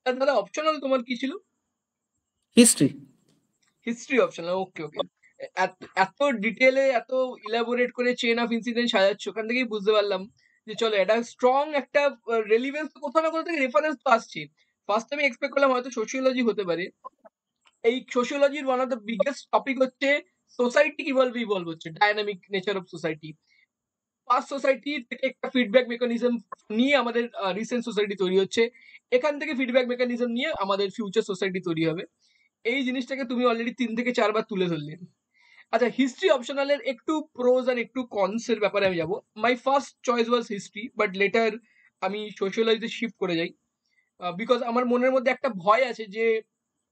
আর তাহলে অপশনাল তোমার কি ছিল? হিস্ট্রি। হিস্ট্রি অপশনাল, ওকে ওকে। এত ডিটেলে এত ইলাবোরেট করে চেন অফ ইনসিডেন্ট সাজাচ্ছ, ওখান থেকেই বুঝতে পারলাম যে চলো এটা স্ট্রং একটা রেলিভেন্স, কোথাও না কোথাও থেকে রেফারেন্স তো আসছে। ফার্স্ট আমি এক্সপেক্ট করলাম হয়তো সোশিওলজি হতে পারে। এই সোশিওলজির one of the biggest topic হচ্ছে সোসাইটি ইভলভ হচ্ছে, dynamic nature of society. Past society থেকে একটা ফিডব্যাক মেকানিজম নিয়ে আমাদের রিসেন্ট সোসাইটি তৈরি হচ্ছে, এখান থেকে ফিডব্যাক মেকানিজম নিয়ে আমাদের ফিউচার সোসাইটি তৈরি হবে। এই জিনিসটাকে তুমি অলরেডি 3 থেকে 4 বার তুলে ধরলে। আচ্ছা, হিস্ট্রি অপশনালের একটু প্রোজ আর একটু কনস এর ব্যাপারে আমি যাবো। My first choice was history, but later আমি সোশিওলজিতে শিফট করে যাই। বিকজ আমার মনের মধ্যে একটা ভয় আছে যে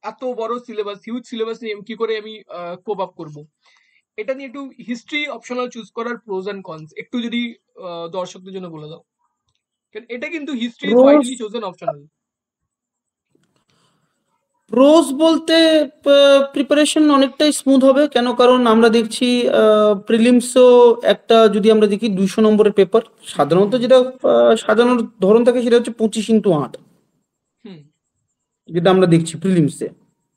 এত বড় সিলেবাস, হিউজ সিলেবাস নিয়ে কি করে আমি কোপ আপ করবো। এটা নিয়ে একটু হিস্ট্রি অপশনাল চুজ করার প্রোজ এন্ড কনস একটু যদি দর্শকদের জন্য বলে দাও, কারণ এটা কিন্তু history is pros widely chosen optional. Pros বলতে প্রিপারেশন অনেকটাই স্মুথ হবে, কেন কারণ আমরা দেখছি প্রিলিমসও একটা, যদি আমরা দেখি 200 নম্বরের পেপার, সাধারণত হুম যেটা সাজানোর ধরন থাকে সেটা হচ্ছে 25x8, হুম যেটা আমরা দেখছি প্রিলিমসে।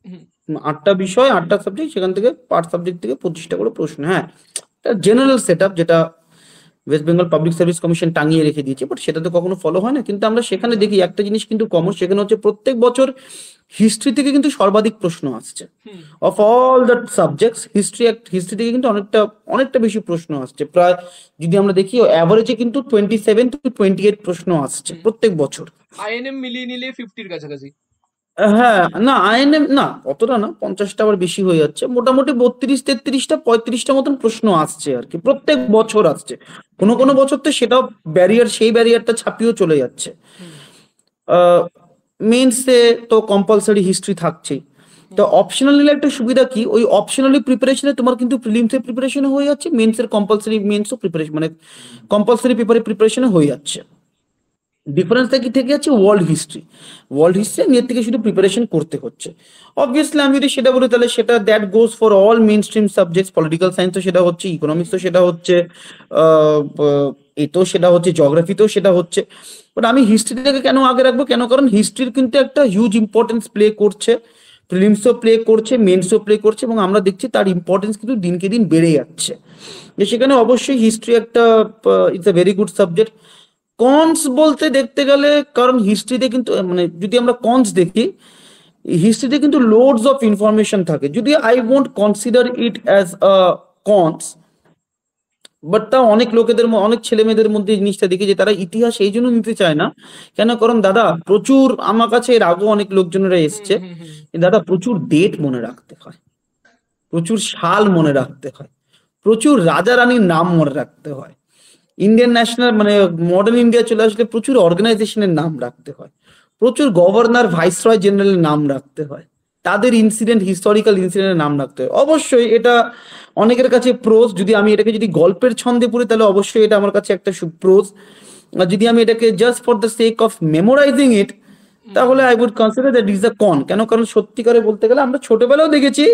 হুম 8টা বিষয়, 8টা সাবজেক্ট, সেখান থেকে পার সাবজেক্ট থেকে 25টা করে প্রশ্ন। হ্যাঁ, জেনারেল সেট আপ যেটা West Bengal public service commission টাঙিয়ে রেখে দিয়েছে, বাট সেটা তো কখনো ফলো হয় না। কিন্তু আমরা সেখানে না। দেখি একটা জিনিস কিন্তু কমন, সেখানে হচ্ছে প্রত্যেক বছর হিস্ট্রি থেকে কিন্তু সর্বাধিক প্রশ্ন আসছে। Hmm of all the subjects, history থেকে কিন্তু অনেকটা অনেকটা বেশি প্রশ্ন আসছে। প্রায় যদি আমরা দেখি অ্যাভারেজে কিন্তু 27 to 28 প্রশ্ন আসছে হুম প্রত্যেক বছর। আইএনএম মিলিয়ে নিলে 50-র কাছাকাছি। হ্যাঁ, না আইএনএম না, অতটা না, 50টা আবার বেশি হয়ে যাচ্ছে। মোটামুটি 32, 33টা, 35টা মতন প্রশ্ন আসছে আর কি, প্রত্যেক বছর আসছে। কোনো কোনো হুম বছর তো সেটাও ব্যারিয়ার, সেই ব্যারিয়ারটা ছাপিয়েও চলে যাচ্ছে। হুম মেন্সে তো কম্পালসারি হিস্ট্রি থাকছেই। তো হুম অপশনাল নিলে একটা সুবিধা কি, ওই অপশনালি প্রিপারেশনে তোমার কিন্তু প্রিলিমসের প্রিপারেশন হয়ে যাচ্ছে, মেন্সের কম্পালসারি মেন্সও প্রিপারেশন, মানে কম্পালসারি পেপারে প্রিপারেশন হয়ে যাচ্ছে। ডিফারেন্সটা কি থেকে যাচ্ছে, ওয়ার্ল্ড হিস্ট্রি। ওয়ার্ল্ড হিস্ট্রি নিজের থেকে শুধু প্রিপারেশন করতে হচ্ছে। অবভিয়াসলি আমি যদি সেটা বলি তাহলে সেটা that goes for all mainstream subjects, political সায়েন্সও সেটা হচ্ছে, ইকোনমিক্সও সেটা হচ্ছে, এতেও সেটা হচ্ছে, জিওগ্রাফিতেও সেটা হচ্ছে। বাট আমি হিস্ট্রিটাকে কেন আগে রাখবো, কেন কারণ হিস্ট্রির কিন্তু একটা হিউজ ইম্পর্টেন্স প্লে করছে, প্রিলিমসও প্লে করছে, মেন্সও প্লে করছে, এবং আমরা দেখছি তার ইম্পর্টেন্স কিন্তু দিনকে দিন বেড়ে যাচ্ছে। যে সেখানে অবশ্যই হিস্ট্রি একটা, it's a very good subject. Cons বলতে দেখতে গেলে, কারণ হিস্ট্রিতে কিন্তু মানে যদি আমরা কনস দেখি, হিস্ট্রিতে কিন্তু লোডস অফ ইনফরমেশন থাকে, যদি I won't consider it as a cons. But তা অনেক লোকেদের অনেক ছেলে মেয়েদের মধ্যে এই জিনিসটা দেখি যে তারা ইতিহাস এই জন্য নিতে চায় না। কেন কারণ দাদা প্রচুর, আমার কাছে এর আগেও অনেক লোকজনেরা হুম এসছে, হুম হুম দাদা প্রচুর ডেট মনে রাখতে হয়, প্রচুর সাল মনে রাখতে হয়, প্রচুর রাজা রানীর নাম মনে রাখতে হয়, ইন্ডিয়ান ন্যাশনাল মানে মডার্ন ইন্ডিয়া চলে আসলে প্রচুর অর্গানাইজেশনের নাম রাখতে হয়, প্রচুর গভর্নর ভাইসরয় জেনারেলের নাম রাখতে হয়, তাদের ইনসিডেন্ট, হিস্টোরিক্যাল ইনসিডেন্টের নাম রাখতে হয়। অবশ্যই এটা অনেকের কাছে প্রোজ, যদি আমি এটাকে যদি গল্পের ছন্দে পড়ি তাহলে অবশ্যই এটা আমার কাছে একটা প্রোজ। আর যদি আমি এটাকে just for the sake of memorising it, তাহলে hmm I would consider that is a con. কেন কারণ সত্যিকারে বলতে গেলে আমরা ছোটবেলাও দেখেছি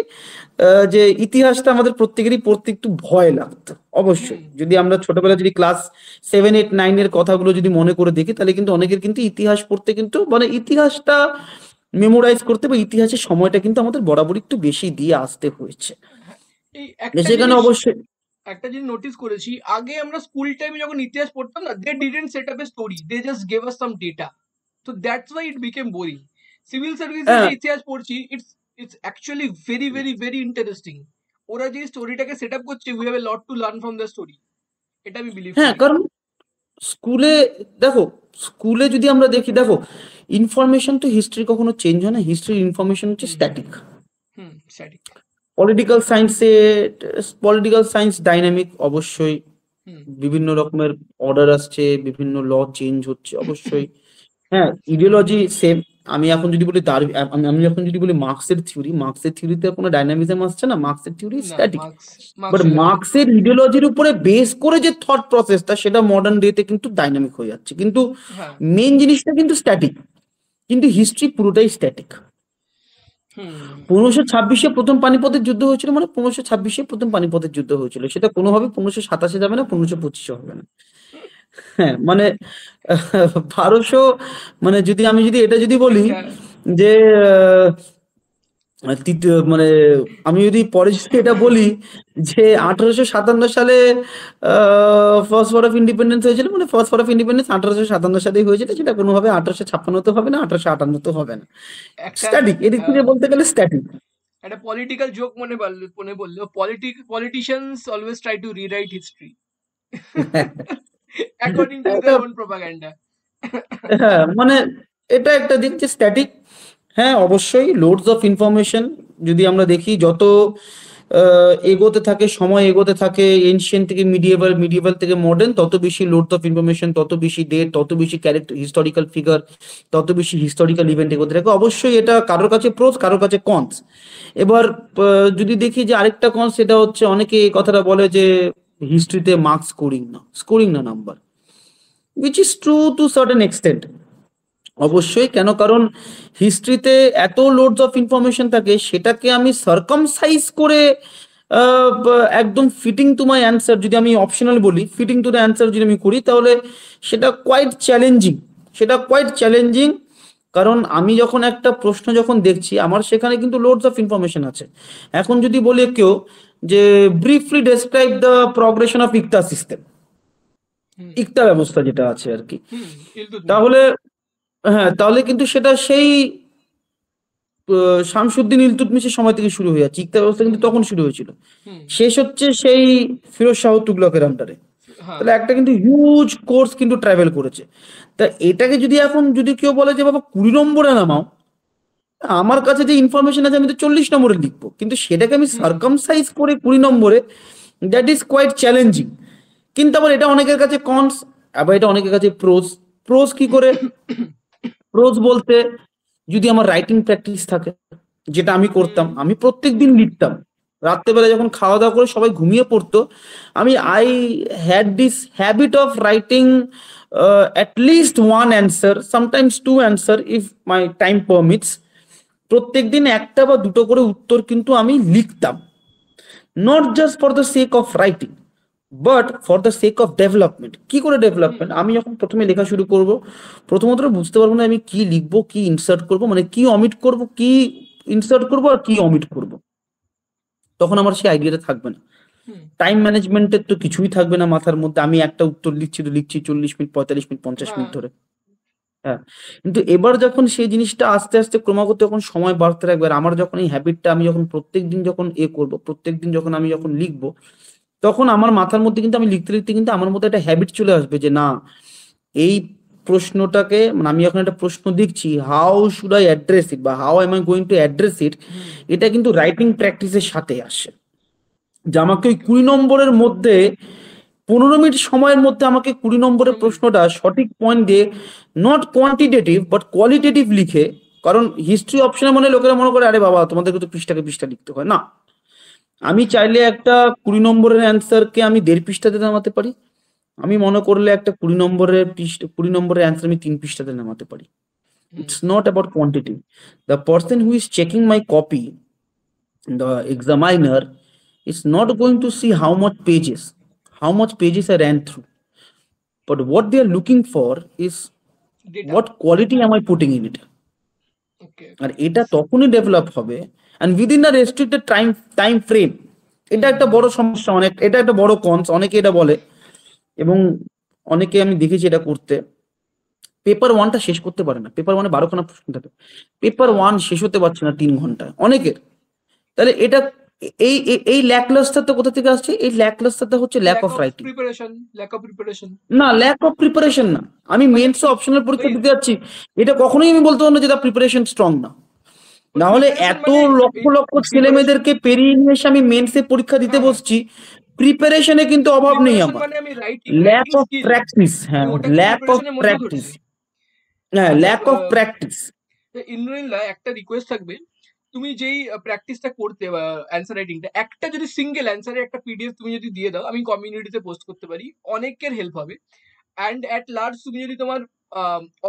যে ইতিহাসটা আমাদের প্রত্যেকেরই পড়তে একটু ভয় লাগতো। হুম অবশ্যই যদি আমরা ছোটবেলা যদি ক্লাস 7, 8, 9 এর কথাগুলো যদি মনে করে দেখি, তাহলে কিন্তু অনেকের কিন্তু ইতিহাস পড়তে কিন্তু মানে ইতিহাসটা মেমোরাইজ করতে বা ইতিহাসের সময়টা কিন্তু আমাদের বরাবরই একটু বেশি দিয়ে আসতে হয়েছে। হ্যাঁ, এই সেখানে অবশ্যই একটা জিনিস নোটিস করেছি, আগে আমরা স্কুল টাইমে যখন ইতিহাস পড়তাম না, they didn't set up a story, they just gave us some data. তো that's why it became boring. Civil সার্ভিসে যে হ্যাঁ, ইতিহাস পড়ছি, it's it's actually very very very interesting. ওরা যে স্টোরিটাকে সেট আপ করছে, we have a lot to learn from the story. এটা আমি বিলিভ হ্যাঁ, করি। কারণ স্কুলে দেখো, স্কুলে যদি আমরা দেখি, দেখো ইনফরমেশন তো হিস্ট্রি কখনো চেঞ্জ হয় না, হিস্ট্রির ইনফরমেশন হচ্ছে হুম হুম স্ট্যাটিক। হুম স্ট্যাটিক। পলিটিক্যাল সায়েন্সে, পলিটিক্যাল সায়েন্স ডাইনামিক অবশ্যই, হুম বিভিন্ন রকমের অর্ডার আসছে, বিভিন্ন ল চেঞ্জ হচ্ছে অবশ্যই। হ্যাঁ, ইডিওলজি সেম। আমি এখন যদি বলি আমি এখন যদি বলি মার্কসের থিওরিতে কোনো ডাইনামিজম আসছে না, মার্কসের থিওরি না, স্ট্যাটিক। Marks but relative. মার্কসের ইডিওলজির উপরে বেস করে যে থট প্রসেসটা, সেটা মডার্ন ডেতে কিন্তু ডাইনামিক হয়ে যাচ্ছে, কিন্তু হ্যাঁ। মেন জিনিসটা কিন্তু স্ট্যাটিক। কিন্তু হিস্ট্রি পুরোটাই স্ট্যাটিক। হুম 1526-এ প্রথম পানিপথের যুদ্ধ হয়েছিল, মানে 1526-এ প্রথম পানিপথের যুদ্ধ হয়েছিল, সেটা কোনোভাবে 1527-এ যাবে না, 1525-এ হবে না। হ্যাঁ মানে 1200, মানে যদি আমি যদি এটা যদি বলি, যে মানে আমি যদি পরে যদি এটা বলি যে 1857 সালে ফার্স্ট ওয়ার অফ ইন্ডিপেন্ডেন্স হয়েছিল, মানে ফার্স্ট ওয়ার অফ ইন্ডিপেন্ডেন্স 1857 সালেই হয়েছিল, সেটা কোনোভাবে 1856 হবে না, 1858 হবে না। একটা স্ট্যাটিক, এদিক থেকে বলতে গেলে স্ট্যাটিক। একটা পলিটিক্যাল জোক মনে বললো, politicians always try to rewrite history according to এটা দেয়ার ওন প্রপাগান্ডা। হ্যাঁ, মানে এটা একটা দিক যে স্ট্যাটিক। হ্যাঁ, অবশ্যই লোডস অফ ইনফরমেশন যদি আমরা দেখি, যত এগোতে থাকে, সময় এগোতে থাকে, এনশিয়েন্ট থেকে মিডিয়েভাল, মিডিয়েভাল থেকে মডার্ন, তত বেশি লোডস অফ ইনফরমেশন, তত বেশি ডেট, তত বেশি ক্যারেক্টার, হিস্টোরিক্যাল ফিগার, তত বেশি হিস্টোরিক্যাল ইভেন্ট এগোতে থাকে। অবশ্যই এটা কারোর কাছে প্রোস, কারোর কাছে কনস। এবার যদি দেখি যে আরেকটা কনস, সেটা হচ্ছে অনেকে এই কথাটা বলে যে হিস্ট্রিতে মার্কস স্কোরিং না number, which is true to certain extent. অবশ্যই, কেন? কারণ হিস্ট্রিতে এত লোডস অফ ইনফরমেশন থাকে, সেটাকে আমি সার্কামসাইজ করে একদম ফিটিং টু মাই অ্যান্সার, যদি আমি অপশনাল বলি, ফিটিং টু দ্য অ্যান্সার যদি আমি করি, তাহলে সেটা কোয়াইট চ্যালেঞ্জিং। কারণ আমি যখন একটা প্রশ্ন যখন দেখছি, আমার সেখানে কিন্তু লোডস অফ ইনফরমেশন আছে। এখন যদি বলে কেউ যে briefly describe the progression of iqta system, হুম ইকতা ব্যবস্থা যেটা আছে আর কি, হুম ইলতুৎমিশ। তাহলে হ্যাঁ, তাহলে কিন্তু সেটা সেই শামসুদ্দিন ইলতুৎমিশের সময় থেকে শুরু হয়ে যাচ্ছে। ইকতা ব্যবস্থা কিন্তু হুম তখন শুরু হয়েছিল, হুম শেষ হচ্ছে সেই ফিরোজ শাহ তুগলকের আন্ডারে। হ্যাঁ তাহলে একটা কিন্তু হিউজ কোর্স কিন্তু ট্রাভেল করেছে। তা এটাকে যদি এখন যদি কেউ বলে যে বাবা 20 নম্বরে নামাও, আমার কাছে যে ইনফরমেশন আছে আমি তো 40 নম্বরে লিখবো, কিন্তু সেটাকে আমি হুম সার্কামসাইজ করে 20 নম্বরে, দ্যাট ইজ কোয়াইট চ্যালেঞ্জিং। কিন্তু আবার এটা অনেকের কাছে কনস, আবার এটা অনেকের কাছে প্রোস। প্রোস কি করে? প্রোজ বলতে, যদি আমার রাইটিং প্র্যাকটিস থাকে, যেটা আমি করতাম, হুম আমি প্রত্যেকদিন লিখতাম। রাত্রেবেলা যখন খাওয়া দাওয়া করে সবাই ঘুমিয়ে পড়তো, I had this habit of writing at least one answer, sometimes two answer if my time permits. প্রত্যেকদিন একটা বা দুটো করে উত্তর কিন্তু আমি লিখতাম, not just for the sake of writing, but for the sake of development. কি করে হুম ডেভেলপমেন্ট? আমি যখন প্রথমে লেখা শুরু করব, প্রথমত বুঝতে পারবো না আমি কি লিখবো, কি ইনসার্ট করব, মানে কি অমিট করব, কি ইনসার্ট করব আর কি অমিট করব, তখন আমার সেই আইডিয়াটা থাকবে না। হুম টাইম ম্যানেজমেন্টের তো কিছুই থাকবে না মাথার মধ্যে। আমি একটা উত্তর লিখছি তো লিখছি 40 মিনিট, 45 মিনিট, 50 মিনিট হ্যাঁ ধরে। হ্যাঁ, কিন্তু এবার যখন সেই জিনিসটা আস্তে আস্তে ক্রমাগত যখন সময় বাড়তে থাকবে, আর আমার যখন এই হ্যাবিটটা আমি যখন প্রত্যেকদিন যখন করব, প্রত্যেকদিন যখন আমি যখন লিখবো, তখন আমার মাথার মধ্যে কিন্তু আমি লিখতে লিখতে কিন্তু আমার মধ্যে একটা হ্যাবিট চলে আসবে যে না, এই প্রশ্নটাকে, মানে আমি যখন একটা প্রশ্ন দেখছি, how should I address it বা how am I going to address it, hmm এটা কিন্তু রাইটিং প্র্যাকটিসের সাথে আসে। যে আমাকে ওই 20 নম্বরের মধ্যে, 15 মিনিট সময়ের মধ্যে আমাকে 20 নম্বরের হুম প্রশ্নটা সঠিক পয়েন্ট দিয়ে, নট কোয়ান্টিটেটিভ বাট কোয়ালিটেটিভ লিখে। কারণ হিস্ট্রি অপশনে মনে হয় লোকেরা মনে করে আরে বাবা তোমাদেরকে তো পৃষ্ঠাকে পৃষ্ঠা লিখতে হয় না। আমি চাইলে একটা 20 নম্বরের অ্যান্সারকে আমি 1.5 পৃষ্ঠাতে নামাতে পারি। আমি মনে করলে একটা 20 নম্বরের অ্যান্সার আমি 3 পৃষ্ঠাতে নামাতে পারি। হুম It's not about quantity. The person who is checking my copy, the examiner, is not going to see how much pages I ran through, but what they are looking for is data. what quality am I putting in it. ওকে আর ওকে। এটা তখনই develop হবে and within a restricted time frame. এটা হুম একটা বড় সমস্যা, অনেক, এটা একটা বড় কনস, অনেকে এটা বলে। এবং অনেকে আমি দেখেছি এটা করতে, পেপার 1টা শেষ করতে পারে না। পেপার 1-এ 12খানা প্রশ্ন থাকে, হ্যাঁ পেপার 1 শেষ হতে পারছে না 3 ঘন্টায় অনেকের। তাহলে এটা এই ল্যাকলাস্টারটা কোথা থেকে আসছে? এই ল্যাকলাস্টারটা হচ্ছে lack lack of of writing. Preparation, lack of preparation. না, ল্যাক অফ প্রিপারেশন না। আমি মানে মেন্স অপশনাল ওই পরীক্ষা দিতে যাচ্ছি, এটা কখনোই আমি বলতে পারবো না যে তার প্রিপারেশন স্ট্রং না। ওই না হলে প্রিপারেশন এত মানে লক্ষ এই লক্ষ ছেলে প্রিপারেশন। মেয়েদেরকে পেরিয়ে নিয়ে এসে আমি মেন্সে পরীক্ষা দিতে হ্যাঁ হ্যাঁ, বসছি, প্রিপারেশনে কিন্তু অভাব নেই প্রিপারেশন আমার। মানে আমি writing lack writing of skill, practice, আমি হ্যাঁ, ওটাকে ল্যাক অফ প্রিপারেশনের মধ্যে প্র্যাকটিস, ধরছি। হ্যাঁ, আচ্ছা ল্যাক অফ প্র্যাকটিস। ইন্দ্রনীলা, একটা রিকোয়েস্ট থাকবে, তুমি যেই প্র্যাকটিসটা করতে বা অ্যান্সার রাইটিংটা, একটা যদি সিঙ্গেল অ্যান্সারের একটা পিডিএফ তুমি যদি দিয়ে দাও, আমি কমিউনিটিতে পোস্ট করতে পারি, অনেকের হেল্প হবে। অ্যান্ড অ্যাট লার্জ তুমি যদি তোমার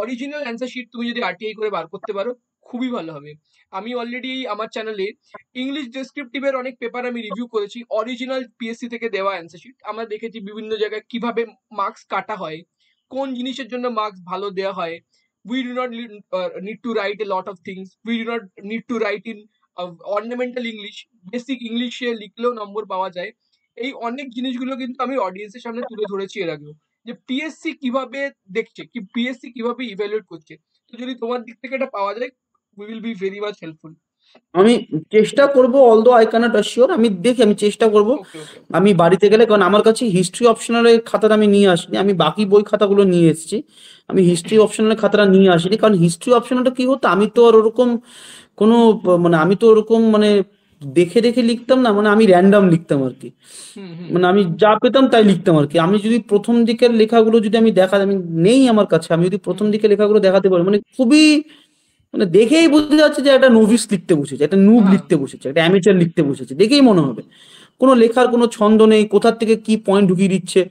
অরিজিনাল অ্যান্সার শিট তুমি যদি আরটিআই করে বার করতে পারো, খুবই ভালো হবে। আমি অলরেডি আমার চ্যানেলে ইংলিশ ডেসক্রিপটিভের অনেক পেপার আমি রিভিউ করেছি, অরিজিনাল পিএসসি থেকে দেওয়া অ্যান্সার শিট। আমরা দেখেছি বিভিন্ন জায়গায় কিভাবে মার্কস কাটা হয়, কোন জিনিসের জন্য মার্কস ভালো দেওয়া হয়, we do not need to write a lot of things, we do not need to write in ornamental English, basic ইংলিশে লিখলেও নম্বর পাওয়া যায়। এই অনেক জিনিসগুলো কিন্তু আমি অডিয়েন্সের সামনে তুলে ধরেছি এর আগেও, যে পিএসসি কিভাবে দেখছে, কি পিএসসি কিভাবে ইভ্যালুয়েট করছে। তো যদি তোমার দিক থেকে এটা পাওয়া যায়, we will be very much helpful. আমি চেষ্টা করব, অলদো আই ক্যানট অ্যাসিওর, আমি দেখি, আমি চেষ্টা করব। ওকে ওকে আমি বাড়িতে গেলে, কারণ আমার কাছে হিস্ট্রি অপশনালের খাতাটা আমি নিয়ে আসিনি, আমি বাকি বই খাতাগুলো নিয়ে এসেছি, আমি হিস্ট্রি অপশনালের খাতাটা নিয়ে আসিনি। কারণ হিস্ট্রি অপশনালটা কি হতো, আমি তো আর ওরকম কোনো মানে আমি তো ওরকম মানে দেখে দেখে লিখতাম না, মানে আমি র্যান্ডম লিখতাম আর কি। হুম হুম মানে আমি যা পেতাম তাই লিখতাম আর কি। আমি যদি প্রথম দিকের লেখাগুলো যদি আমি আমি নেই আমার কাছে, আমি যদি প্রথম হুম দিকের লেখাগুলো দেখাতে পারি, মানে খুবই, মানে দেখেই বোঝা যাচ্ছে যে একটা নোভিস লিখতে বসেছে, একটা নুব হ্যাঁ লিখতে বসেছে, একটা অ্যামেচার লিখতে বসেছে, দেখেই মনে হবে কোনো লেখার কোনো ছন্দ নেই, কোথার থেকে কি পয়েন্ট ঢুকিয়ে দিচ্ছে।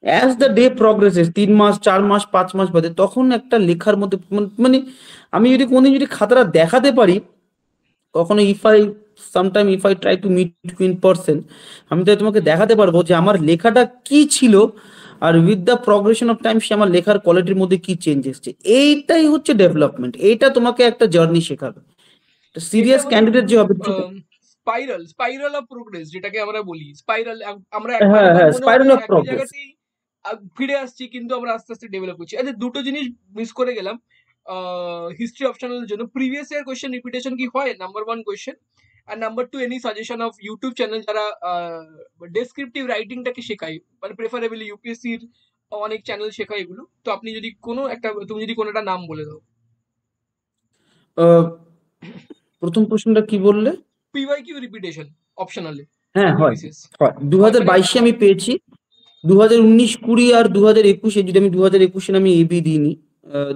অ্যাজ দ্য ডে প্রগ্রেসেস, 3 মাস 4 মাস 5 মাস বাদে, তখন একটা লেখার মধ্যে মানে আমি যদি কোনদিন যদি খাতাটা দেখাতে পারি, কখনো if I try to meet you in person, আমি তাই তোমাকে হুম দেখাতে পারবো যে আমার লেখাটা কি ছিল, আর with the progression of time সে আমার লেখার কোয়ালিটির মধ্যে কি চেঞ্জ এসছে। এইটাই হচ্ছে ডেভেলপমেন্ট, এইটা তোমাকে একটা জার্নি শেখাবে। এটা সিরিয়াস মানে ক্যান্ডিডেট যে হবে, স্পাইরাল অফ প্রোগ্রেস যেটাকে আমরা বলি, স্পাইরাল। আমরা হ্যাঁ বারবার হ্যাঁ, মনে হবে স্পাইরাল অফ একই প্রগ্রেস। জায়গাতেই ফিরে আসছি, কিন্তু আমরা আস্তে আস্তে ডেভেলপ করছি। আচ্ছা, দুটো জিনিস মিস করে গেলাম হিস্ট্রি অপশনালের জন্য। প্রিভিয়াস ইয়ার কোয়েশ্চেন রিপিটেশন কি হয়, নাম্বার 1 কোয়েশ্চেন। আর number 2, any suggestion of YouTube channel যারা ডেসক্রিপটিভ রাইটিংটাকে শেখায়, মানে প্রেফারেবলি ইউপিএসসির অনেক চ্যানেল শেখায় এগুলো। তো আপনি যদি কোনো একটা, তুমি যদি কোনো একটা নাম বলে দাও। আহ, প্রথম প্রশ্নটা কি বললে? পিওয়াইকিউ রিপিটেশন অপশনালে হ্যাঁ, হয় এমবিবিসিএস হয়। হয় মানে 2022-এ আমি পেয়েছি, 2019-20 আর 2021-এ, যদি আমি 2021-এ আমি এবি দিইনি,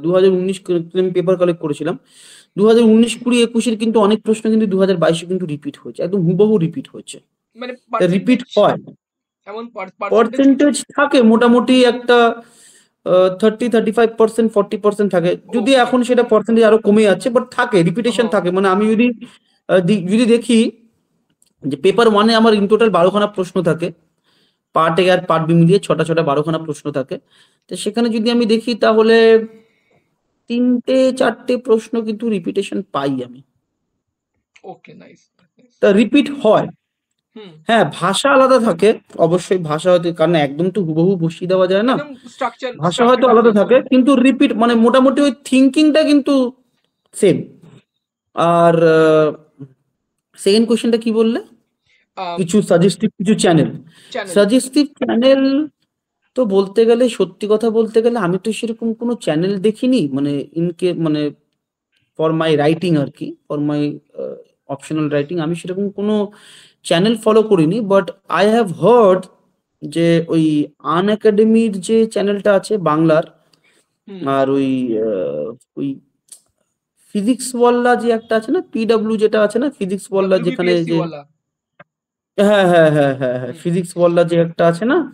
2019 আমি পেপার কালেক্ট করেছিলাম, 2019-20 21-এর কিন্তু অনেক প্রশ্ন কিন্তু 2022-এ কিন্তু রিপিট হয়েছে, একদম হুবহু রিপিট হয়েছে। মানে রিপিট পার্সেন্টেজ, হয়, এমন পার্সেন্টেজ কিছু। পার্সেন্টেজ থাকে মোটামুটি একটা 30-35%, 40% থাকে, যদি ওকে। এখন সেটা পার্সেন্টেজ আরো কমে যাচ্ছে, বাট থাকে, রিপিটেশন হ্যাঁ। থাকে। মানে আমি যদি যদি দেখি যে পেপার 1-এ আমার ইন টোটাল 12খানা প্রশ্ন থাকে, পার্ট এ আর পার্ট বি মিলিয়ে ছটা ছটা 12খানা প্রশ্ন থাকে। তো সেখানে যদি আমি দেখি তাহলে 3-4টে প্রশ্ন কিন্তু রিপিটেশন পাই আমি। ওকে, নাইস নাইস। তা রিপিট হয়। হুম। হ্যাঁ, ভাষা আলাদা থাকে, অবশ্যই ভাষা হয়তো, কারণ একদম তো হুবহু বসিয়ে দেওয়া যায় না, একদম স্ট্রাকচার ভাষা হয়তো স্ট্রাকচার আলাদা ডিফারেন্স থাকে, হয়। কিন্তু রিপিট মানে মোটামুটি ওই থিঙ্কিংটা কিন্তু সেম। আর সেকেন্ড কোশ্চেনটা কি বললে? কিছু সাজেস্টিভ কিছু চ্যানেল, চ্যানেল। সাজেস্টিভ চ্যানেল তো বলতে গেলে, সত্যি কথা বলতে গেলে, আমি তো সেরকম কোনো চ্যানেল দেখিনি, মানে মানে ফর মাই রাইটিং আর কি, ফর মাই অপশনাল রাইটিং আমি সেরকম কোনো চ্যানেল ফলো করিনি। বাট আই হ্যাভ হার্ড যে ওই আন একাডেমির যে চ্যানেলটা আছে বাংলার, হুম। আর ওই ফিজিক্স ওয়াল্লা যে একটা আছে না, পিডব্লিউ যেটা আছে না, ফিজিক্স ওয়াল্লা যেখানে ডব্লিউবিপিএসসি যে, ওয়ালা। হ্যাঁ হ্যাঁ হ্যাঁ হ্যাঁ হ্যাঁ, হুম ফিজিক্স ওয়াল্লা যে একটা আছে না, হুম।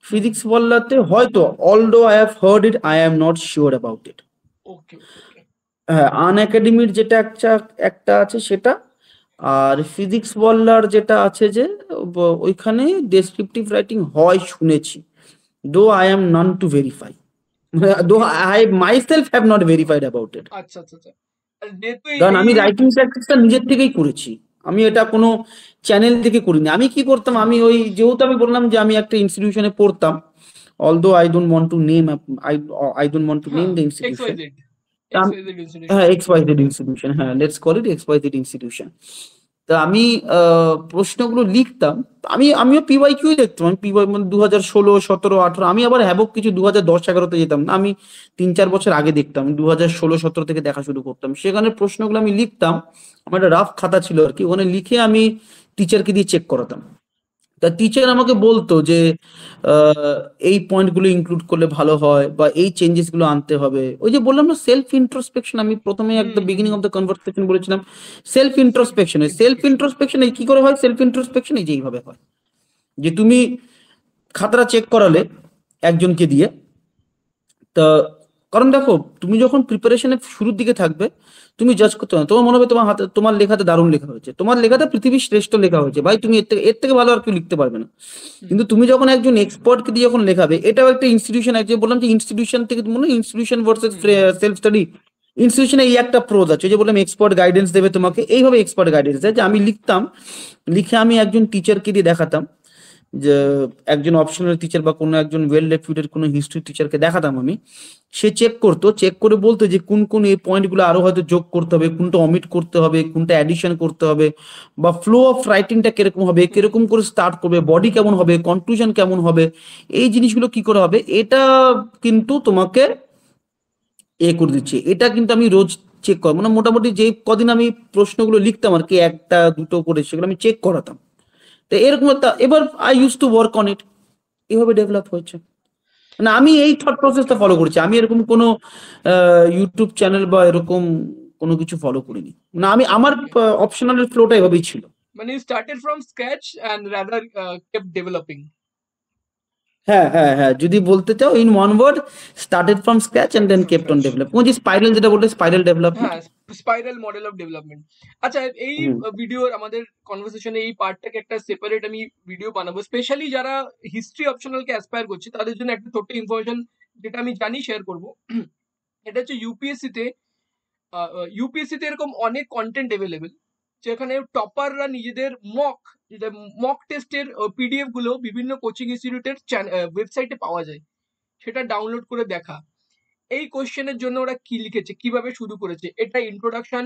ফিজিক্স ওয়াল্লাতে হয়তো, although I have heard it, I am not sure about it. Okay okay okay. হ্যাঁ, আন একাডেমির যেটা একটা একটা আছে সেটা, আর ফিজিক্স ওয়াল্লার যেটা আছে যে, ওইখানে ডেসক্রিপটিভ রাইটিং হয় শুনেছি, though I am none to verify, though okay. I myself have not verified about it. আচ্ছা আচ্ছা আচ্ছা। আর যেহেতু এই কারণ এই আমি এই রাইটিং প্র্যাকটিসটা নিজের থেকেই করেছি, আমি এটা কোনো চ্যানেল থেকে করিনি। আমি কি করতাম, আমি ওই যেহেতু আমি বললাম যে আমি একটা ইনস্টিটিউশনে পড়তাম, although I don't want to name, I don't want to name হ্যাঁ, the X Y institution. Z, X Y Z institution. হ্যাঁ, এক্স ওয়াই জেড ইনস্টিটিউশন, হ্যাঁ, let's call it X Y Z institution. তা আমি প্রশ্নগুলো লিখতাম, আমিও PYQ দেখতাম, আমি পিওয়াই মানে 2016, 17, 18, আমি আবার হ্যাবক কিছু 2010, 11-তে যেতাম না, আমি 3-4 বছর আগে দেখতাম, 2016, 17 থেকে দেখা শুরু করতাম, সেখানে প্রশ্নগুলো আমি লিখতাম, আমার একটা রাফ খাতা ছিল আর কি, ওখানে লিখে আমি টিচারকে দিয়ে চেক করাতাম। তা টিচার আমাকে বলতো যে আহ, এই পয়েন্টগুলো ইনক্লুড করলে ভালো হয়, বা এই চেঞ্জেস গুলো আনতে হবে। ওই যে বললাম না, সেলফ ইন্ট্রোস্পেকশন, আমি প্রথমে হুম একদম hmm beginning hmm. Of the conversation বলেছিলাম self self introspection. Self introspection. Introspection এই কি করে হয়? সেলফ ইন্ট্রোস্পেকশন এই যে এইভাবে হয়, যে তুমি খাতাটা চেক করালে একজনকে দিয়ে, তা কারণ দেখো, তুমি যখন প্রিপারেশনের শুরুর দিকে থাকবে, তুমি জাজ করতে পারো, তোমার মনে হবে তোমার হাতে, তোমার লেখাতে দারুণ লেখা হয়েছে, তোমার লেখাতে পৃথিবীর শ্রেষ্ঠ লেখা হয়েছে ভাই, তুমি এর থেকে ভালো আর কেউ লিখতে পারবে না। হুম কিন্তু তুমি যখন একজন এক্সপার্টকে দিয়ে যখন লেখাবে, এটাও একটা ইনস্টিটিউশন, এক যে বললাম যে ইনস্টিটিউশন থেকে, মনে ইনস্টিটিউশন ভার্সেস হুম সেলফ স্টাডি। ইনস্টিটিউশনে এই একটা প্রোজ আছে, ওই যে বললাম এক্সপার্ট গাইডেন্স দেবে তোমাকে, এইভাবে এক্সপার্ট গাইডেন্স দেয়। যে আমি লিখতাম, লিখে আমি একজন টিচারকে দিয়ে দেখাতাম, যে একজন অপশনাল টিচার বা কোনো একজন ওয়েল রেপুটেড কোনো হিস্ট্রি টিচারকে দেখাতাম আমি, সে চেক করতো, চেক করে বলতো যে কোন কোন এই পয়েন্টগুলো আরো হয়তো যোগ করতে হবে, কোনটা অমিট করতে হবে, কোনটা অ্যাডিশন করতে হবে, বা ফ্লো অফ রাইটিংটা কিরকম হবে, কিরকম করে স্টার্ট করবে, বডি কেমন হবে, কনক্লুশন কেমন হবে, এই জিনিসগুলো কি করে হবে, এটা কিন্তু তোমাকে করে দিচ্ছে। এটা কিন্তু আমি রোজ চেক কর, মানে মোটামুটি যে কদিন আমি প্রশ্নগুলো লিখতাম আর কি, একটা দুটো করে, সেগুলো আমি চেক করাতাম। তো এরকম এবার I use to work on it, এভাবে ডেভেলপ হয়েছে। মানে আমি এই থট প্রসেসটা ফলো করেছি, আমি এরকম কোনো ইউটিউব চ্যানেল বা এরকম কোনো কিছু ফলো করিনি। না, আমি আমার ওকে অপশনাল ফ্লোটা এভাবেই ছিল। মানে you started from scratch and rather kept developing হ্যাঁ, হ্যাঁ, হ্যাঁ, যদি বলতে চাও in one word, started from scratch and then from kept on scratch develop. ওই যে স্পাইরাল, যেটা বললে স্পাইরাল ডেভেলপমেন্ট। হ্যাঁ স্পাইরাল মডেল অফ ডেভেলপমেন্ট আচ্ছা এই হুম। ভিডিওর আমাদের কনভারসেশনে এই পার্টটাকে একটা সেপারেট আমি ভিডিও বানাবো স্পেশালি যারা হিস্ট্রি অপশনালকে অ্যাসপায়ার করছে তাদের জন্য একটা ছোট্ট ইনফরমেশন যেটা আমি জানি শেয়ার করব এটা হচ্ছে ইউপিএসসি তে এরকম অনেক কন্টেন্ট অ্যাভেলেবেল যেখানে টপাররা নিজেদের মক টেস্টের পিডিএফ গুলো বিভিন্ন কোচিং ইনস্টিটিউটের ওয়েবসাইটে পাওয়া যায় সেটা ডাউনলোড করে দেখা এই কোশ্চেনের জন্য ওরা কি লিখেছে কিভাবে শুরু করেছে এটা ইন্ট্রোডাকশন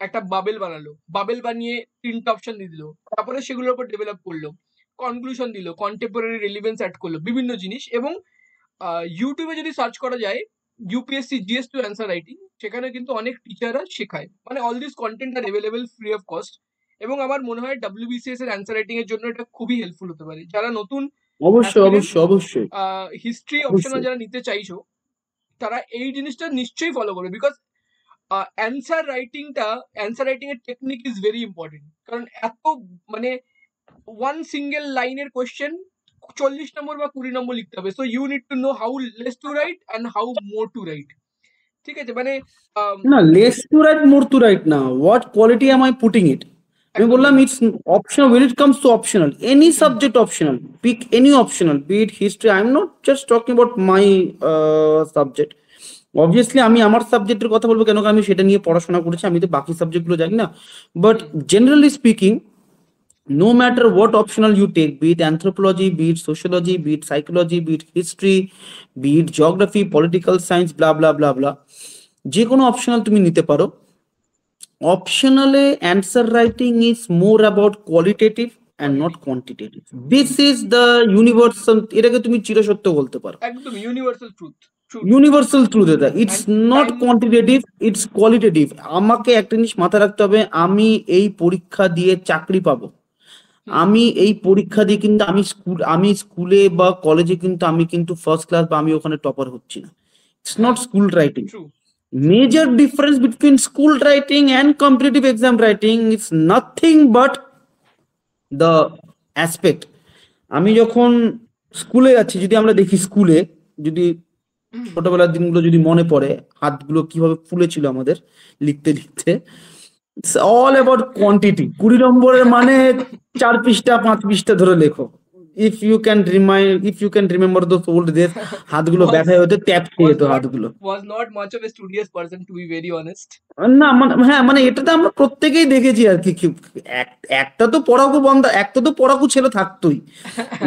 একটা বাবেল বানালো বাবেল বানিয়ে তিনটা অপশন দিয়ে দিল তারপরে সেগুলোর উপর ডেভেলপ করলো কনক্লুশন দিল কন্টেম্পোরারি রেলিভেন্স অ্যাড করলো বিভিন্ন জিনিস এবং ইউটিউবে যদি সার্চ করা যায় UPSC GS two answer writing সেখানে কিন্তু অনেক টিচাররা শেখায় মানে all this content are available free of cost এবং আমার মনে হয় ডাব্লিউবিসিএস এর অ্যান্সার রাইটিং এর জন্য এটা খুবই হেল্পফুল হতে পারে যারা নতুন অবশ্যই, অ্যাসপিরেন্ট অবশ্যই, অবশ্যই, হিস্ট্রি অপশনাল অবশ্যই। যারা নিতে চাইছো তারা এই জিনিসটা নিশ্চয়ই ফলো করবে বিকজ অ্যান্সার রাইটিং এর টেকনিক ইজ ভেরি ইম্পর্টেন্ট কারণ এত মানে ওয়ান সিঙ্গেল লাইনের কোয়েশ্চেন 40 নম্বর বা 20 নম্বর লিখতে হবে so you need to know how less to write and how more to write ঠিক আছে মানে না, less to write, more to write না, what quality am I putting it. আমি একদম বললাম একদম it's optional, when it comes to optional, any hmm subject optional, pick any optional, be it history, I'm not just talking about my subject. Obviously আমি আমার সাবজেক্টের কথা বলবো, কেন কি আমি সেটা নিয়ে পড়াশোনা করেছি, আমি তো বাকি সাবজেক্টগুলো জানি না। But hmm generally speaking, no matter what optional you take, be it anthropology, be it sociology, be it psychology, be it history, be it geography, political science, blah blah blah blah, যে কোনো optional তুমি নিতে পারো। অপশনালে answer writing is more about qualitative and not quality quantitative. This is the universal, এটাকে তুমি চিরসত্য বলতে পারো। একদম ইউনিভার্সাল ট্রুথ ইউনিভার্সাল ট্রুথ এটা, it's and not time quantitative, it's qualitative. আমাকে একটা জিনিস মাথায় রাখতে হবে, আমি এই পরীক্ষা দিয়ে চাকরি পাবো, হুম আমি এই পরীক্ষা দিয়ে কিন্তু আমি স্কুলে বা কলেজে কিন্তু আমি কিন্তু ফার্স্ট ক্লাস বা আমি ওখানে টপার হচ্ছি না। ইটস নট হ্যাঁ school writing. True Major difference between school writing and competitive exam writing is nothing but the aspect. আমি যখন স্কুলে যাচ্ছি, যদি আমরা দেখি স্কুলে, যদি ছোটবেলার দিনগুলো যদি মনে পড়ে, হাতগুলো কিভাবে ফুলেছিল আমাদের লিখতে লিখতে, ইটস অল অ্যাবাউট কোয়ান্টিটি। 20 নম্বরের মানে 4 পৃষ্ঠা 5 পৃষ্ঠা ধরে লেখো। If you can remember those old days, হাতগুলো was ব্যথায় হতে ট্যাপ খেয়ে was যেত not হাতগুলো। was not much of a studious person to be very honest না মানে, হ্যাঁ মানে এটা তো আমরা প্রত্যেকেই দেখেছি আর কি। একটা তো পড়াকু বন্ধ, একটা তো পড়াকু ছেলে থাকতোই,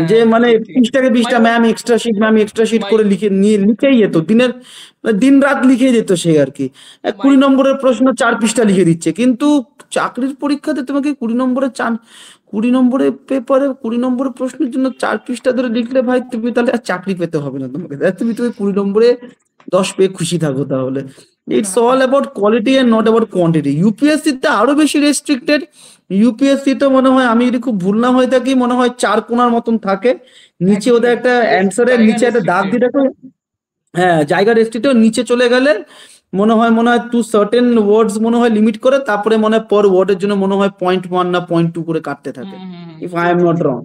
যে হ্যাঁ মানে ঠিক ঠিক পৃষ্ঠাকে মাই পৃষ্ঠা ম্যাম এক্সট্রা শিট মাই করে লিখেই যেত, দিন রাত লিখে যেত সে আর কি। মাই 20 নম্বরের প্রশ্ন 4 পৃষ্ঠা লিখে দিচ্ছে, কিন্তু চাকরির পরীক্ষাতে তোমাকে 20 নম্বরের পেপারে 20 নম্বরের প্রশ্নের জন্য 4 পৃষ্ঠা ধরে লিখলে ভাই, তুমি তাহলে আর চাকরি পেতে হবে না তোমাকে, তুমি 20 নম্বরে 10 পেয়ে খুশি থাকো তাহলে। It's all about quality and not about quantity. UPSC তে আরো বেশি রেস্ট্রিক্টেড। ইউপিএসসি তো মনে হয়, আমি যদি খুব ভুল না হয়ে থাকি, মনে হয় 4 কোণার মতন থাকে, নিচে ওদের একদম একটা অ্যান্সারের জায়গা নিচে একটা দাগ রেস্ট্রিক্টেড দিয়ে রাখে। হ্যাঁ, জায়গা রেস্ট্রিক্টেড, নিচে চলে গেলে মনে হয় টু সার্টেন ওয়ার্ডস মনে হয় লিমিট করে, তারপরে মনে হয় পর ওয়ার্ডের জন্য মনে হয় 0.1 না 0.2 করে কাটতে থাকে, if I true am true not true wrong.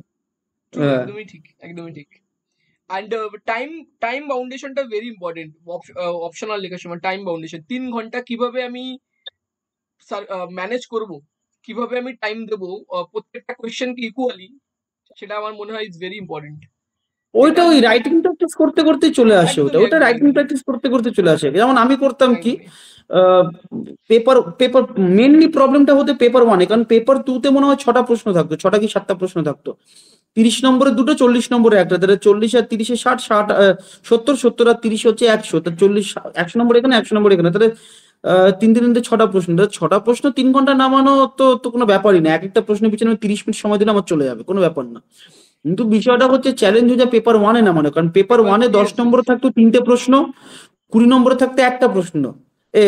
True হ্যাঁ। একদমই ঠিক একদমই ঠিক অ্যান্ড টাইম বাউন্ডেশনটা ভেরি ইম্পর্টেন্ট। অপশনাল লেখার সময় টাইম বাউন্ডেশন 3 ঘন্টা কিভাবে আমি ম্যানেজ করব, কিভাবে আমি টাইম দেবো প্রত্যেকটা কোয়েশ্চেনকে ইকুয়ালি, সেটা আমার মনে হয় ইজ ভেরি ইম্পর্টেন্ট। ওইটা যেটা ওই রাইটিং প্র্যাকটিস করতে করতেই চলে আসে, ওটা একদমই ওটা একদমই রাইটিং একদমই প্র্যাকটিস করতে করতে চলে আসে। যেমন আমি করতাম কি, একদমই। পেপার পেপার মেনলি প্রবলেমটা হতে পেপার ওয়ানে, কারণ পেপার টুতে মনে হয় 6টা প্রশ্ন থাকতো, 6টা কি 7টা প্রশ্ন থাকতো। 30 নম্বরে দুটো, 40 নম্বরে একটা, তাহলে 40 আর 30-এ 60, 60 70, 70 আর 30 হচ্ছে 100, তা 40, 100 নম্বর এখানে, 100 নম্বর এখানে, তাহলে 3 6টা প্রশ্ন, তাহলে 6টা প্রশ্ন 3 ঘন্টা নামানো তো তো কোনো ব্যাপারই না। এক একটা প্রশ্নের পিছনে আমি 30 মিনিট সময় দিলে আমার চলে যাবে, কোনো ব্যাপার না। কিন্তু বিষয়টা হচ্ছে চ্যালেঞ্জ হয়ে যায় পেপার ওয়ানে নামানো, কারণ পেপার পেপার ওয়ানে 10 ইয়েস ইয়েস। নম্বরে থাকতো 3টে প্রশ্ন, 20 নম্বরে থাকতো একটা প্রশ্ন। এ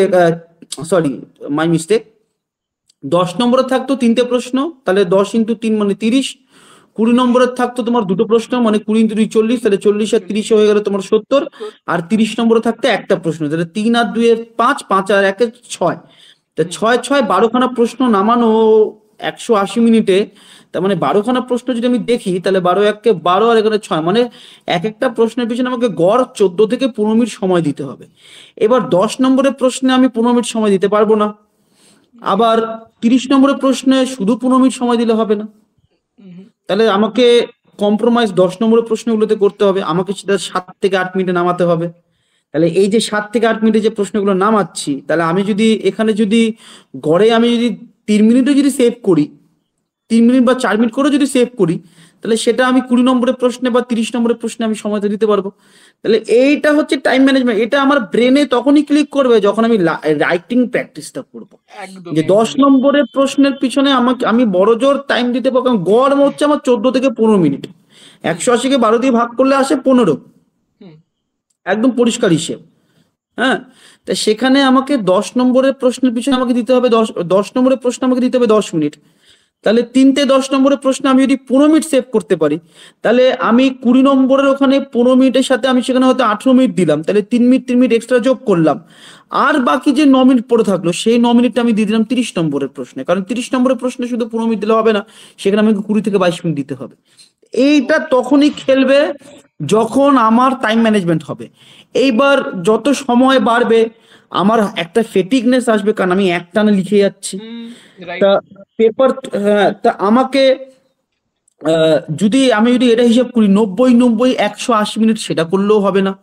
সরি, মাই মিস্টেক। 10 নম্বরে থাকতো 3টে প্রশ্ন, তাহলে 10 × 3 মানে 30। 20 নম্বরে থাকতো তোমার দুটো প্রশ্ন, মানে 20 × 2 40, তাহলে 40 আর 30 হয়ে গেল তোমার 70। 70। আর 30 নম্বরে থাকতো একটা প্রশ্ন, তাহলে 3 আর 2 5, 5 আর 1 6। তা 6 12খানা প্রশ্ন নামানো 180 মিনিটে। তার মানে 12খানা প্রশ্ন যদি আমি দেখি, তাহলে 12 1 12 আর এখানে 6, মানে এক একটা প্রশ্নের পিছনে আমাকে গড় 14 থেকে 15 মিনিট সময় দিতে হবে। এবার 10 নম্বরের প্রশ্নে আমি 15 মিনিট সময় দিতে পারবো না। আবার 30 নম্বরের প্রশ্নে শুধু 15 মিনিট সময় দিলে হবে না, তাহলে আমাকে কম্প্রোমাইজ 10 নম্বরের প্রশ্নগুলোতে করতে হবে, আমাকে সেটা 7 থেকে 8 মিনিটে নামাতে হবে। তাহলে এই যে 7 থেকে 8 মিনিটে যে প্রশ্নগুলো নামাচ্ছি, তাহলে আমি যদি এখানে যদি গড়ে আমি যদি 3 মিনিটও যদি সেভ করি, 3 মিনিট বা 4 মিনিট করে যদি সেভ করি, তাহলে সেটা আমি 20 নম্বরের প্রশ্নে বা 30 নম্বরের প্রশ্নে আমি সময়টা দিতে পারবো। তাহলে এইটা হচ্ছে টাইম ম্যানেজমেন্ট। এটা আমার ব্রেনে তখনই ক্লিক করবে যখন আমি রাইটিং প্র্যাকটিসটা করবো, যে একদমই 10 একদমই। নম্বরের প্রশ্নের পিছনে আমাকে আমি বড় জোর টাইম দিতে পারবো, কারণ গড় হচ্ছে আমার 14 থেকে 15 মিনিট। হুম 180কে 12 দিয়ে ভাগ করলে আসে 15, হুম একদম পরিষ্কার হিসেব। হ্যাঁ, তা সেখানে আমাকে 10 নম্বরের প্রশ্নের পিছনে আমাকে দিতে হবে 10 নম্বরের প্রশ্ন আমাকে দিতে হবে 10 মিনিট। তাহলে 3 তে 10 নম্বরের প্রশ্ন আমি যদি 15 মিনিট সেভ করতে পারি, তাহলে আমি 20 নম্বরের ওখানে 15 মিনিটের সাথে আমি সেখানে হয়তো 18 মিনিট দিলাম, তাহলে 3 মিনিট 3 মিনিট এক্সট্রা যোগ করলাম। আর বাকি যে 9 মিনিট পড়ে থাকলো, সেই 9 মিনিটটা আমি দিয়ে দিলাম 30 নম্বরের প্রশ্নে, কারণ 30 নম্বরের প্রশ্নে শুধু 15 মিনিট দিলে হবে না, সেখানে আমাকে 20 থেকে 22 মিনিট দিতে হবে। এইটা তখনই খেলবে যখন আমার টাইম ম্যানেজমেন্ট হবে। এইবার যত সময় বাড়বে আমার একটা ফেটিকনেস আসবে, কারণ আমি একটানা লিখে যাচ্ছি। হুম রাইট। তা পেপার, হ্যাঁ, তা আমাকে যদি এটা হিসাব করি 90 90 180 মিনিট, সেটা করলেও হবে না।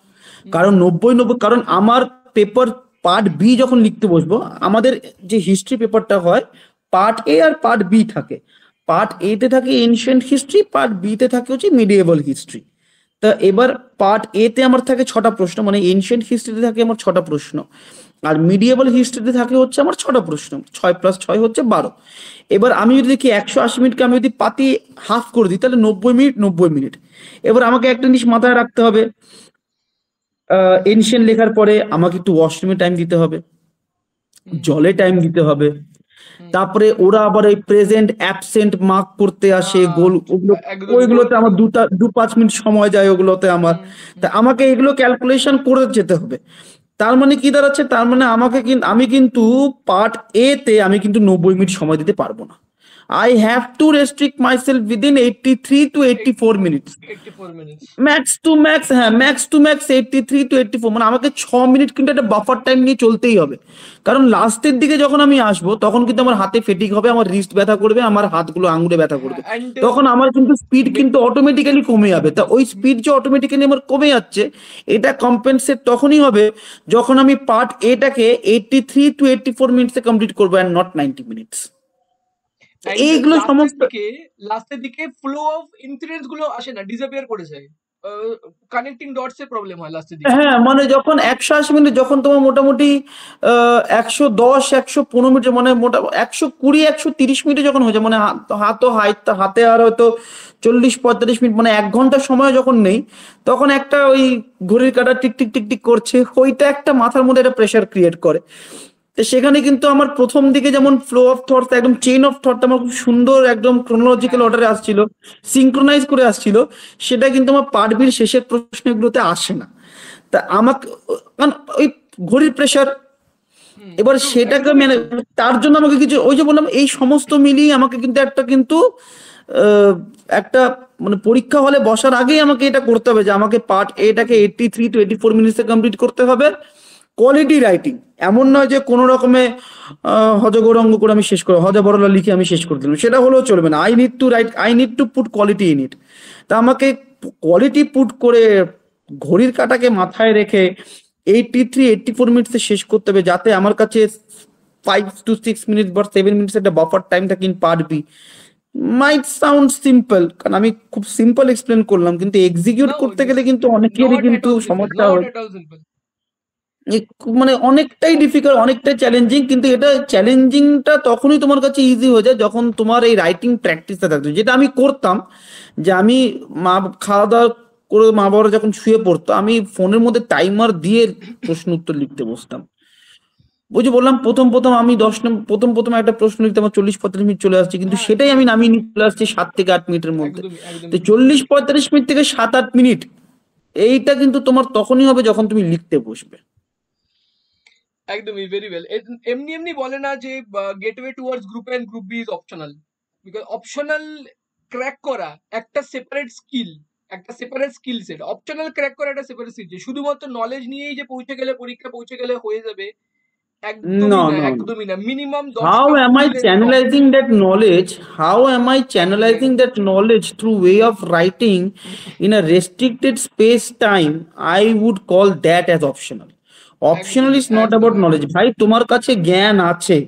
কারণ 90 90, কারণ আমার পেপার পার্ট বি যখন লিখতে বসবো, আমাদের যে হিস্ট্রি পেপারটা হয়, পার্ট এ আর পার্ট বি থাকে। পার্ট এ তে থাকে এনশিয়েন্ট হিস্ট্রি, পার্ট বি তে থাকে হচ্ছে মিডিয়েবল হিস্ট্রি। তা এবার পার্ট এ তে আমার থাকে 6টা প্রশ্ন, মানে এনশিয়েন্ট হিস্ট্রিতে থাকে আমার 6টা প্রশ্ন, আর মিডিয়েবল হিস্ট্রিতে থাকে হচ্ছে আমার 6টা প্রশ্ন, 6 + 6 হচ্ছে 12। এবার আমি যদি দেখি 180 মিনিটকে আমি যদি পাতি হাফ করে দিই, তাহলে 90 মিনিট 90 মিনিট। এবার আমাকে একটা জিনিস মাথায় রাখতে হবে, এনশিয়েন্ট লেখার পরে আমাকে একটু ওয়াশরুমে টাইম দিতে হবে, হুম জলে টাইম দিতে হবে। হুম। তারপরে ওরা আবার এই প্রেজেন্ট অ্যাবসেন্ট মার্ক করতে আসে, গোল ওগুলো, একদমই গোল। ওইগুলোতে আমার 2-5 মিনিট সময় যায় ওগুলোতে আমার। হুম তা হুম। আমাকে এগুলো ক্যালকুলেশন করে যেতে হবে। তার মানে কি দাঁড়াচ্ছে, তার মানে আমি কিন্তু পার্ট এ তে আমি কিন্তু 90 মিনিট সময় দিতে পারবো না। I have to restrict myself within 83 to 84 minutes. 84 minutes. Max to max 83 to 84, মানে আমাকে 6 মিনিট কিন্তু একটা বাফার টাইম নিয়ে চলতেই হবে। কারণ লাস্টের দিকে যখন আমি আসবো, তখন কিন্তু আমার হাতে ফেটিক হবে, আমার রিস্ট ব্যথা করবে, আমার হাতগুলো আঙুলে ব্যথা হ্যাঁ করবে। অ্যান্ড তখন আমার কিন্তু স্পিড কিন্তু অটোমেটিক্যালি কমে যাবে। তা ওই স্পিড যে অটোমেটিক্যালি আমার কমে যাচ্ছে, এটা কম্পেনসেট তখনই হবে যখন আমি পার্ট এটাকে 83 to 84 মিনিটসে কমপ্লিট করবো, অ্যান্ড নট 90 মিনিটস। অ্যান্ড এইগুলো লাস্টের সমস্ত, দিকে লাস্টের দিকে ফ্লো অফ ইনসিডেন্টস গুলো আসে না, ডিসঅ্যাপিয়ার করে যায়। কানেক্টিং ডটস এর প্রবলেম হয় লাস্টের দিকে। হ্যাঁ, মানে যখন 180 মিনিট, যখন তোমার মোটামুটি 110 115 মিনিট, মানে মোটা 120 130 মিনিটে যখন হয়ে যায়, মানে হাতে আর হয়তো 40 45 মিনিট, মানে 1 ঘন্টা সময় যখন নেই, তখন একটা ওই ঘড়ির কাঁটা টিক টিক টিক টিক করছে, ওইটা একটা মাথার মধ্যে একটা প্রেশার ক্রিয়েট করে। তো সেখানে কিন্তু আমার প্রথম দিকে যেমন ফ্লো অফ থটস, একদম চেইন অফ থটটা আমার খুব সুন্দর একদম ক্রোনোলজিক্যাল হ্যাঁ অর্ডারে আসছিল, সিঙ্ক্রোনাইজ করে আসছিল, সেটা কিন্তু আমার পার্ট বির শেষের প্রশ্নগুলোতে আসে না। তা আমাকে, কারণ ওই ঘড়ির প্রেশার, হুম এবার ট্রু সেটাকে একদমই মানে ট্রু। তার জন্য আমাকে কিছু, ওই যে বললাম, এই সমস্ত মিলিয়ে আমাকে কিন্তু একটা কিন্তু আহ, একটা মানে পরীক্ষা হলে বসার আগেই আমাকে এটা করতে হবে যে আমাকে পার্ট এটাকে 83 to 84 মিনিটসে কমপ্লিট করতে হবে। কোয়ালিটি রাইটিং, এমন নয় যে কোনো রকমে হজগৌরঙ্গ করে আমি শেষ করে হজবরলা লিখে আমি শেষ করে দিলাম, সেটা হলেও চলবে না। I need to put quality in it. তা আমাকে কোয়ালিটি পুট করে ঘড়ির কাঁটাকে মাথায় রেখে 83 to 84 মিনিটসে শেষ করতে হবে, যাতে আমার কাছে 5 to 6 মিনিট বা 7 মিনিটস একটা বাফার টাইম থাকে in part B. Might sound simple, কারণ আমি খুব সিম্পল এক্সপ্লেন করলাম, কিন্তু এক্সিকিউট No, করতে it গেলে is কিন্তু অনেকেরই not at কিন্তু all simple. সমস্যা Not হয়। at all simple. মানে অনেকটাই ডিফিকাল্ট, অনেকটাই চ্যালেঞ্জিং, কিন্তু এটা চ্যালেঞ্জিংটা তখনই তোমার কাছে ইজি হয়ে যায় যখন তোমার এই রাইটিং প্র্যাকটিসটা থাকতো, যেটা আমি করতাম। যে আমি মা খাওয়া দাওয়া করে মা বাবারা যখন শুয়ে পড়তো, আমি ফোনের মধ্যে টাইমার দিয়ে প্রশ্ন উত্তর লিখতে বসতাম। ওই যে বললাম প্রথম প্রথম আমি 10 নম্বর প্রথম একটা প্রশ্ন লিখতে আমার 40-45 মিনিট চলে আসছে, কিন্তু হ্যাঁ, সেটাই আমি নামিয়ে নিয়ে চলে আসছি 7 থেকে 8 মিনিটের মধ্যে। একদমই তো একদমই true. 40-45 মিনিট থেকে 7-8 মিনিট এইটা কিন্তু তোমার তখনই হবে যখন তুমি লিখতে বসবে। একদমই ভেরি ওয়েল। এমনি এমনি বলে না যে gateway towards group and group B is optional, because optional crack করা একটা সেপারেট স্কিল, একটা separate skill set. Optional crack করা একটা সেপারেট স্কিল, শুধুমাত্র নলেজ নিয়েই যে পৌঁছে গেলে পরীক্ষা পৌঁছে গেলে হয়ে যাবে, No, একদমই না, no, no. একদমই না। মিনিমাম How 10টা am full I length topic. channelizing that knowledge? How am I channelizing that knowledge through way of writing in a restricted space time? I would call that as optional. Optional একদমই is not about একদমই knowledge. ভাই তোমার কাছে জ্ঞান আছে,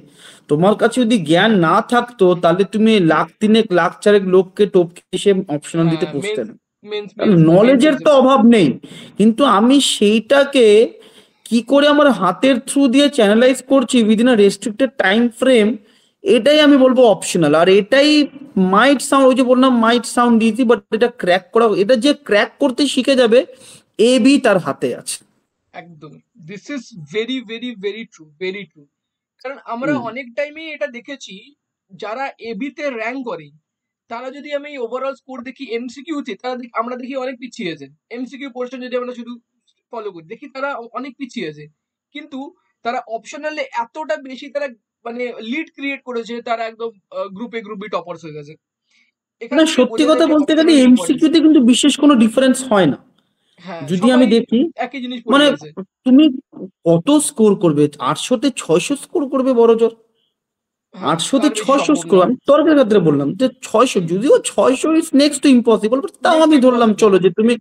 তোমার কাছে যদি জ্ঞান না থাকতো তাহলে তুমি লাখ তিনেক লাখ চারেক লোককে টপকে এসে অপশনাল দিতে হ্যাঁ, বসতে মেন্স না। মেন্স মেন্স মেন্স নলেজের তো এক্সাম। অভাব নেই, কিন্তু আমি সেইটাকে কি করে আমার হাতের থ্রু দিয়ে চ্যানেলাইজ করছি within a restricted time frame, এটাই আমি বলবো অপশনাল। আর এটাই মাইট সাউন্ড, ওই যে বললাম মাইট সাউন্ড ইজি, বাট এটা ক্র্যাক করা, এটা যে ক্র্যাক করতে শিখে যাবে এ বি তার হাতে আছে। একদম, this is very very very true, very true. কারণ আমরা হুম। অনেক টাইমেই এটা দেখেছি, যারা এবিতে র্যাঙ্ক করে তারা যদি আমি ওভারঅল স্কোর দেখি এমসিকিউতে, তারা আমরা দেখি অনেক পিছিয়ে আছে। এমসিকিউ পোর্শন যদি আমরা শুধু ফলো করি দেখি তারা অনেক পিছিয়ে আছে, কিন্তু তারা অপশনালে এতটা বেশি তারা মানে লিড ক্রিয়েট করেছে, তারা একদম গ্রুপে গ্রুপ বি টপার্স হয়ে গেছে। এখান না, থেকে সত্যি বোঝা কথা যায় যে বলতে গেলে অপশনাল ইম্পর্টেন্স। এমসিকিউতে কিন্তু বিশেষ কোনো ডিফারেন্স হয় না। হ্যাঁ, যদি আমি সবাই দেখি একই জিনিস পড়ে মানে গেছে। তুমি কত স্কোর করবে, 800-600 স্কোর করবে বড় জোর। হ্যাঁ, 800 তার বেশি 600 সম্ভব স্কোর, না। আমি তর্কের ক্ষেত্রে বললাম যে 600, যদিও 600 is next to impossible, but তাও নেক্সট আমি ধরলাম ইম্পসিবল। চলো যে তুমি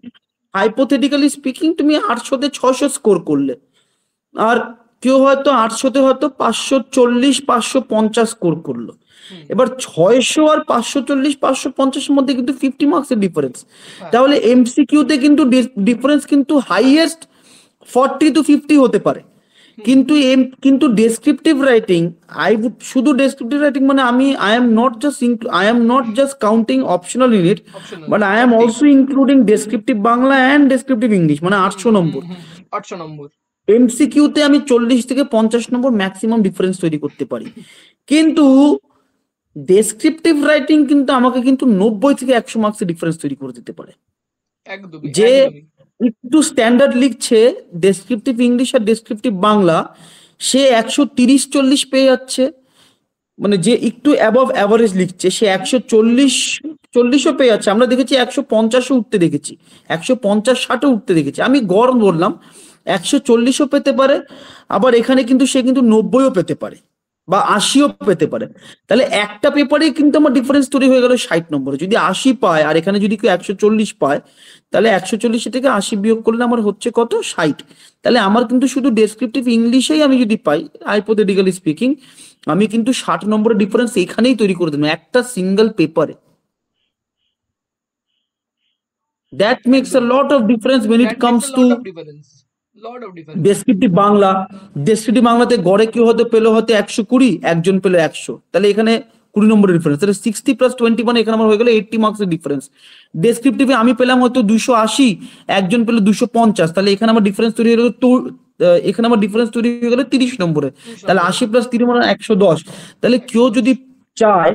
হাইপোথেটিক্যালি স্পিকিং তুমি 800-600 স্কোর করলে, আর কেউ হয়তো 800-তে হয়তো 540-550 স্কোর করলো। হুম। এবার 600 আর 540-550-এর মধ্যে কিন্তু 50 মার্কসের ডিফারেন্স। হ্যাঁ। তাহলে এমসিকিউতে কিন্তু ডিফারেন্স কিন্তু হাইয়েস্ট 40-50 হতে পারে। কিন্তু ডেসক্রিপটিভ রাইটিং, শুধু ডেসক্রিপটিভ রাইটিং মানে I am not just counting optional in it, optional but I am active. Also including descriptive Bangla and descriptive English, মানে 800 নম্বর। 800 নম্বর। এমসিকিউতে আমি 40 থেকে 50 নম্বর ম্যাক্সিমাম ডিফারেন্স তৈরি করতে পারি, কিন্তু ডেসক্রিপটিভ রাইটিং কিন্তু আমাকে কিন্তু 90 থেকে 100 মার্কসের ডিফারেন্স তৈরি করে দিতে পারে। একদমই যে একদমই। একটু স্ট্যান্ডার্ড লিখছে ডেসক্রিপটিভ ইংলিশ আর ডেসক্রিপটিভ বাংলা, সে 130-40 পেয়ে যাচ্ছে। মানে যে একটু অ্যাবভ অ্যাভারেজ লিখছে সে 140-40ও পেয়ে যাচ্ছে। আমরা দেখেছি 150ও উঠতে দেখেছি, 150-60ও উঠতে দেখেছি। আমি গড় বললাম 140ও পেতে পারে, আবার এখানে কিন্তু সে কিন্তু 90ও পেতে পারে বা 80ও পেতে পারে। তাহলে একটা পেপারেই কিন্তু আমার ডিফারেন্স তৈরি হয়ে গেল 60 নম্বরে। যদি 80 পায় আর এখানে যদি কেউ 140 পায়, তাহলে 140 থেকে 80 বিয়োগ করলে আমার হচ্ছে কত, 60। তাহলে আমার কিন্তু শুধু ডেসক্রিপটিভ ইংলিশেই আমি যদি পাই, হাইপোথেটিক্যালি স্পিকিং, আমি কিন্তু 60 নম্বরের ডিফারেন্স এখানেই তৈরি করে দেবো একটা সিঙ্গেল পেপারে। দ্যাট মেক্স আ একদমই। Lot of difference when it that makes comes a to lot of difference, lot of difference. Descriptive Bangla. Descriptive বাংলাতে গড়ে কেউ হয়তো পেলো হয়তো 120, একজন পেলো 100, তাহলে এখানে 20 নম্বরের ডিফারেন্স, তাহলে 60+20 মানে এখানে আমার হয়ে গেল 80 মার্কসের ডিফারেন্স। ডেসক্রিপটিভে আমি পেলাম হয়তো 280, একজন পেলো 250, তাহলে এখানে আমার ডিফারেন্স তৈরি হয়ে গেল এখানে আমার ডিফারেন্স তৈরি হয়ে গেল 30 নম্বরে। 30 তাহলে নম্বরে। 80+30 মানে 110। তাহলে কেউ 110। যদি চায়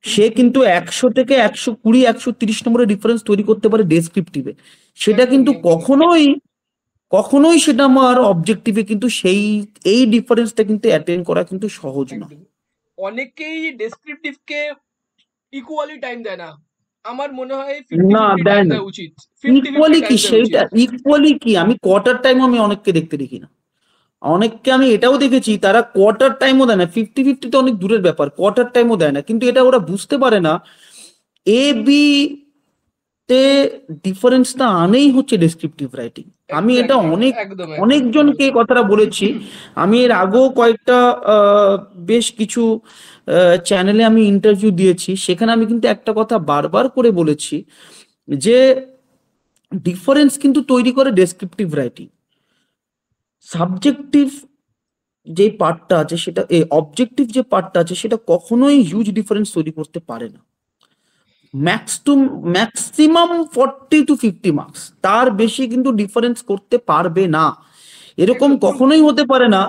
সে কিন্তু 100 থেকে 120-130 নম্বরের ডিফারেন্স তৈরি করতে পারে ডেসক্রিপটিভে। সেটা কিন্তু একদমই একদমই কখনোই কখনোই সেটা আমার অবজেক্টিভে কিন্তু এই ডিফারেন্সটা কিন্তু অ্যাটেন্ড করা কিন্তু সহজ না। একদমই। অনেকেই ডেসক্রিপটিভকে ইকুয়ালি টাইম দেয় না। আমার মনে হয় ফিফটি না, ফিফটি টাইম দেয় না। দেওয়া উচিত, ফিফটি ফিফটি ইকুয়ালি কি টাইম দেওয়া উচিত। সেইটা, ইকুয়ালি কি আমি কোয়ার্টার টাইম আমি অনেককে দেখতে দেখি না। অনেককে আমি এটাও দেখেছি তারা কোয়ার্টার টাইমও দেয় না, 50-50 তো অনেক দূরের ব্যাপার, কোয়ার্টার টাইমও দেয় না, কিন্তু এটা ওরা বুঝতে পারে না এ বি তে ডিফারেন্সটা আনেই হচ্ছে ডেসক্রিপটিভ রাইটিং। আমি এটা এক্স্যাক্টলি, অনেক একদম একদম। অনেকজনকে এই কথাটা বলেছি। আমি এর আগেও কয়েকটা বেশ কিছু চ্যানেলে আমি ইন্টারভিউ দিয়েছি, সেখানে আমি কিন্তু একটা কথা বারবার করে বলেছি যে ডিফারেন্স কিন্তু তৈরি করে ডেসক্রিপটিভ রাইটিং। সাবজেক্টিভ যে পার্টটা আছে সেটা, অবজেক্টিভ যে পার্টটা আছে সেটা কখনোই হিউজ ডিফারেন্স তৈরি করতে পারে না। ম্যাক্সিমাম 40 to 50 মার্কস, তার বেশি কিন্তু ডিফারেন্স করতে পারবে না। এরকম একদম। কখনোই হতে পারে না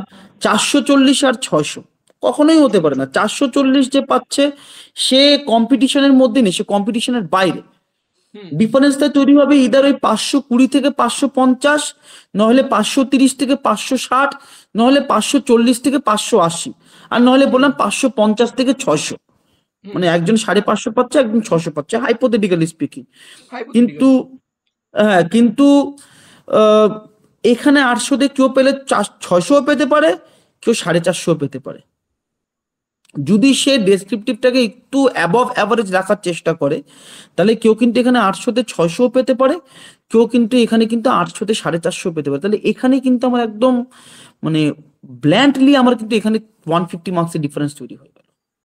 440 আর 600, কখনোই হতে পারে না। 440 যে পাচ্ছে সে কম্পিটিশনের মধ্যে নেই, সে কম্পিটিশনের বাইরে। হুম। ডিফারেন্সটা তৈরি হবে ইদার ওই 520 থেকে 550, নহলে 530 থেকে 560, নহলে 540 থেকে 580, আর নহলে বললাম 550 থেকে 600। হুম। মানে একজন 550 পাচ্ছে, একজন 600 পাচ্ছে, হাইপোথেটিক্যালি স্পিকিং। হাইপোথেটিক্যাল। কিন্তু হ্যাঁ, কিন্তু আহ, এখানে 800 তে কেউ পেলে 600 পেতে পারে, কেউ 450 পেতে পারে। যদি সে ডেসক্রিপটিভটাকে একটু অ্যাবভ অ্যাভারেজ রাখার চেষ্টা করে, তাহলে কেউ কিন্তু এখানে 800 তে 600 পেতে পারে, কেউ কিন্তু এখানে কিন্তু 800 তে 450 পেতে পারে। তাহলে এখানে কিন্তু আমার একদম মানে ব্ল্যান্ডলি আমার কিন্তু এখানে 150 মার্কসের ডিফারেন্স তৈরি হয়।